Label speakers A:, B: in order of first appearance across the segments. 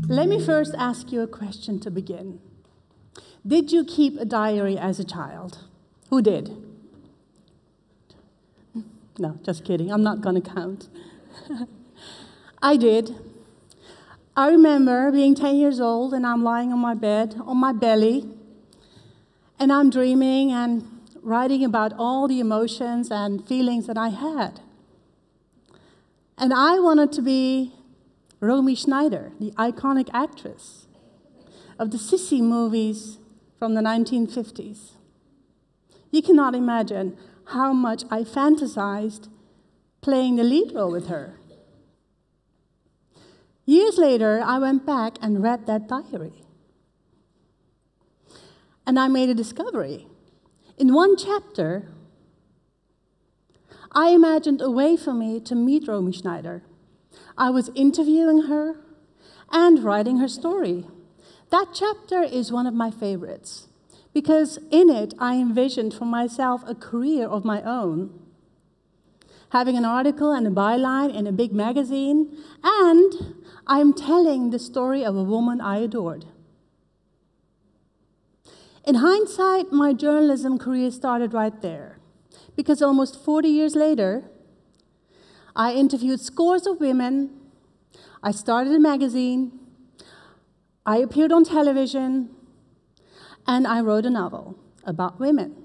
A: Let me first ask you a question to begin. Did you keep a diary as a child? Who did? No, just kidding. I'm not going to count. I did. I remember being 10 years old, and I'm lying on my bed, on my belly, and I'm dreaming and writing about all the emotions and feelings that I had. And I wanted to be Romy Schneider, the iconic actress of the Sissy movies from the 1950s. You cannot imagine how much I fantasized playing the lead role with her. Years later, I went back and read that diary. And I made a discovery. In one chapter, I imagined a way for me to meet Romy Schneider. I was interviewing her and writing her story. That chapter is one of my favorites, because in it, I envisioned for myself a career of my own, having an article and a byline in a big magazine, and I'm telling the story of a woman I adored. In hindsight, my journalism career started right there, because almost 40 years later, I interviewed scores of women, I started a magazine, I appeared on television, and I wrote a novel about women.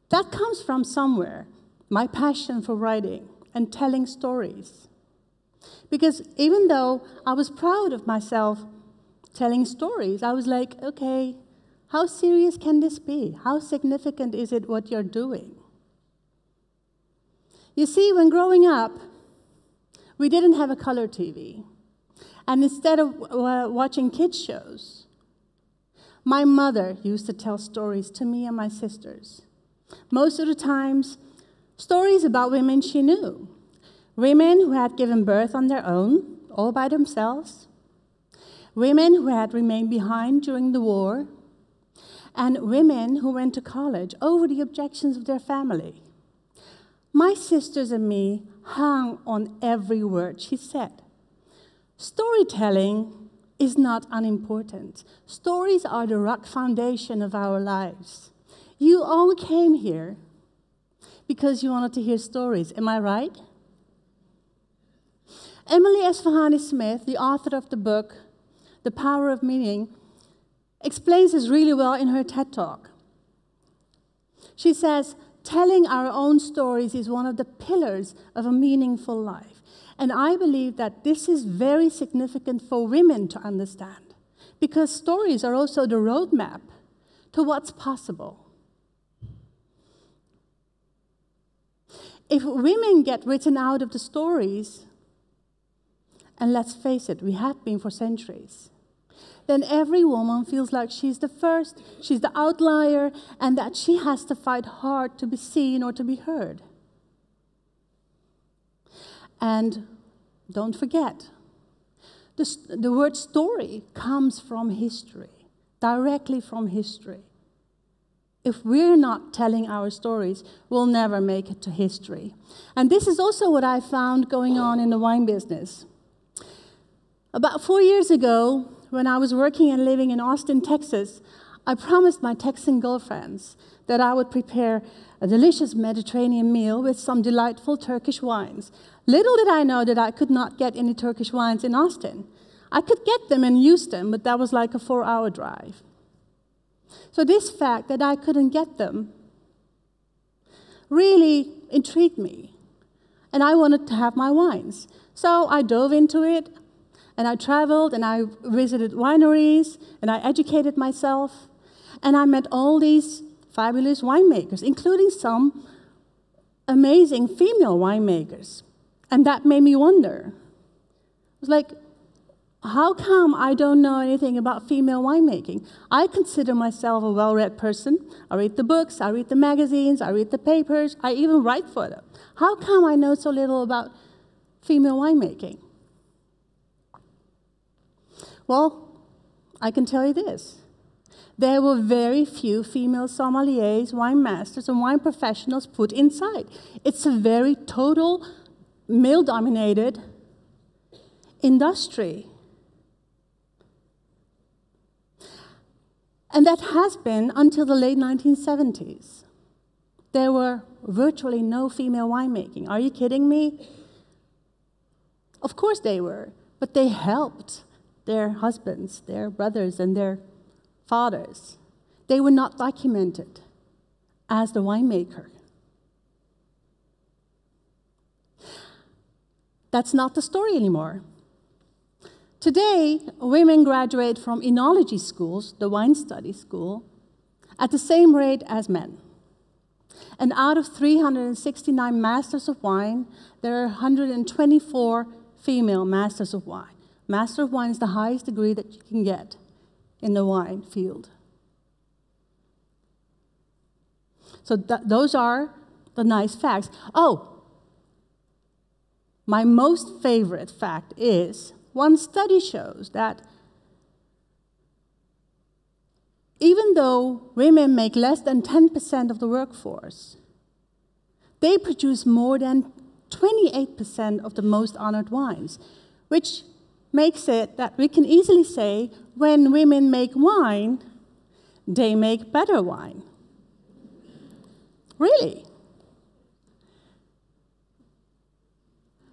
A: That comes from somewhere, my passion for writing and telling stories. Because even though I was proud of myself telling stories, I was like, okay, how serious can this be? How significant is it what you're doing? You see, when growing up, we didn't have a color TV. And instead of watching kids' shows, my mother used to tell stories to me and my sisters. Most of the times, stories about women she knew. Women who had given birth on their own, all by themselves. Women who had remained behind during the war. And women who went to college over the objections of their family. My sisters and me hung on every word she said. Storytelling is not unimportant. Stories are the rock foundation of our lives. You all came here because you wanted to hear stories. Am I right? Emily Esfahani Smith, the author of the book, The Power of Meaning, explains this really well in her TED Talk. She says, telling our own stories is one of the pillars of a meaningful life. And I believe that this is very significant for women to understand, because stories are also the roadmap to what's possible. If women get written out of the stories, and let's face it, we have been for centuries, then every woman feels like she's the first, she's the outlier, and that she has to fight hard to be seen or to be heard. And don't forget, the word story comes from history, directly from history. If we're not telling our stories, we'll never make it to history. And this is also what I found going on in the wine business. About 4 years ago, when I was working and living in Austin, Texas, I promised my Texan girlfriends that I would prepare a delicious Mediterranean meal with some delightful Turkish wines. Little did I know that I could not get any Turkish wines in Austin. I could get them and use them, but that was like a 4-hour drive. So this fact that I couldn't get them really intrigued me, and I wanted to have my wines. So I dove into it. And I traveled, and I visited wineries, and I educated myself, and I met all these fabulous winemakers, including some amazing female winemakers. And that made me wonder. It was like, how come I don't know anything about female winemaking? I consider myself a well-read person. I read the books, I read the magazines, I read the papers, I even write for them. How come I know so little about female winemaking? Well, I can tell you this. There were very few female sommeliers, wine masters, and wine professionals put inside. It's a very total, male-dominated industry. And that has been until the late 1970s. There were virtually no female winemaking. Are you kidding me? Of course they were, but they helped their husbands, their brothers, and their fathers. They were not documented as the winemaker. That's not the story anymore. Today, women graduate from enology schools, the wine study school, at the same rate as men. And out of 369 masters of wine, there are 124 female masters of wine. Master of wine is the highest degree that you can get in the wine field. So those are the nice facts. Oh, my most favorite fact is one study shows that even though women make less than 10% of the workforce, they produce more than 28% of the most honored wines, which makes it that we can easily say when women make wine, they make better wine. Really.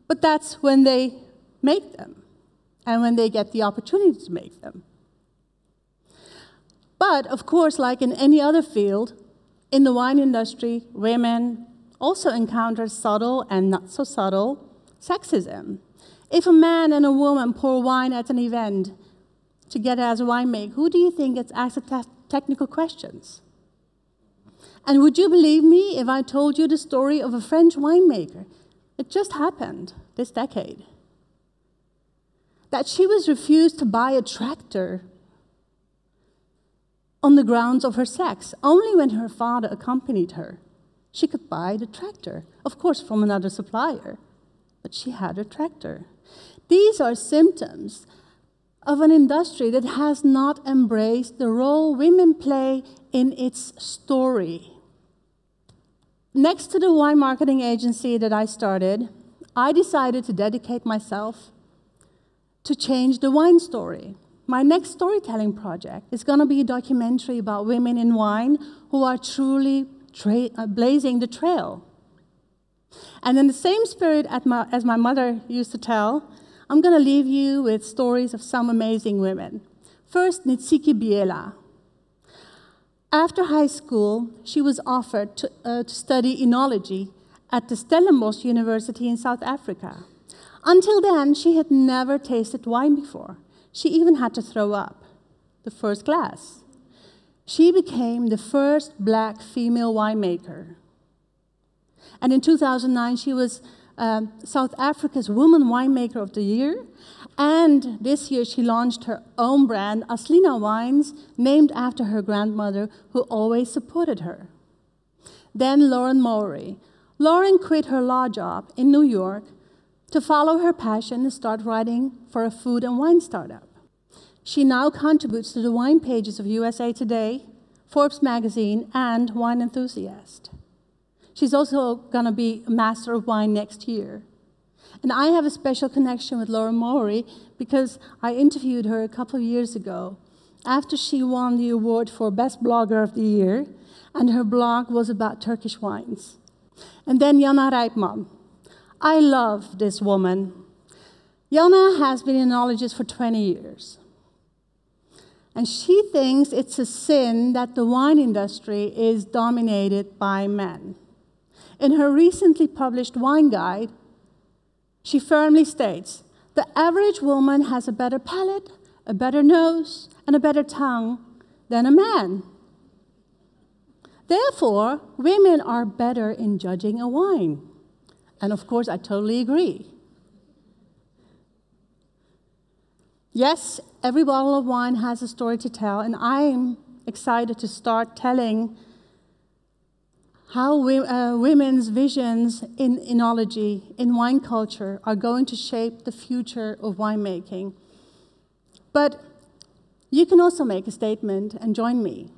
A: But that's when they make them and when they get the opportunity to make them. But, of course, like in any other field, in the wine industry, women also encounter subtle and not so subtle sexism. If a man and a woman pour wine at an event together as a winemaker, who do you think gets asked technical questions? And would you believe me if I told you the story of a French winemaker? It just happened this decade. That she was refused to buy a tractor on the grounds of her sex. Only when her father accompanied her, she could buy the tractor. Of course, from another supplier, but she had a tractor. These are symptoms of an industry that has not embraced the role women play in its story. Next to the wine marketing agency that I started, I decided to dedicate myself to change the wine story. My next storytelling project is going to be a documentary about women in wine who are truly blazing the trail. And in the same spirit as my mother used to tell, I'm going to leave you with stories of some amazing women. First, Nitsiki Biela. After high school, she was offered to study enology at the Stellenbosch University in South Africa. Until then, she had never tasted wine before. She even had to throw up the first glass. She became the first black female winemaker. And in 2009, she was South Africa's Woman Winemaker of the Year. And this year, she launched her own brand, Aslina Wines, named after her grandmother, who always supported her. Then Lauren Mowry. Lauren quit her law job in New York to follow her passion and start writing for a food and wine startup. She now contributes to the wine pages of USA Today, Forbes magazine, and Wine Enthusiast. She's also going to be a Master of Wine next year. And I have a special connection with Lauren Mowry because I interviewed her a couple of years ago after she won the award for Best Blogger of the Year, and her blog was about Turkish wines. And then Jana Rijpman. I love this woman. Jana has been an enologist for 20 years. And she thinks it's a sin that the wine industry is dominated by men. In her recently published wine guide, she firmly states, the average woman has a better palate, a better nose, and a better tongue than a man. Therefore, women are better in judging a wine. And of course, I totally agree. Yes, every bottle of wine has a story to tell, and I'm excited to start telling how women's visions in enology, in wine culture, are going to shape the future of winemaking. But You can also make a statement and join me.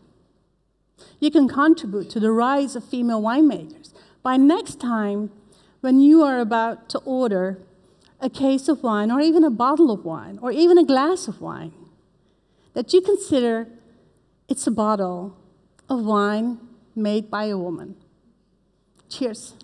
A: You can contribute to the rise of female winemakers by next time when you are about to order a case of wine or even a bottle of wine or even a glass of wine, that you consider it's a bottle of wine made by a woman. Cheers.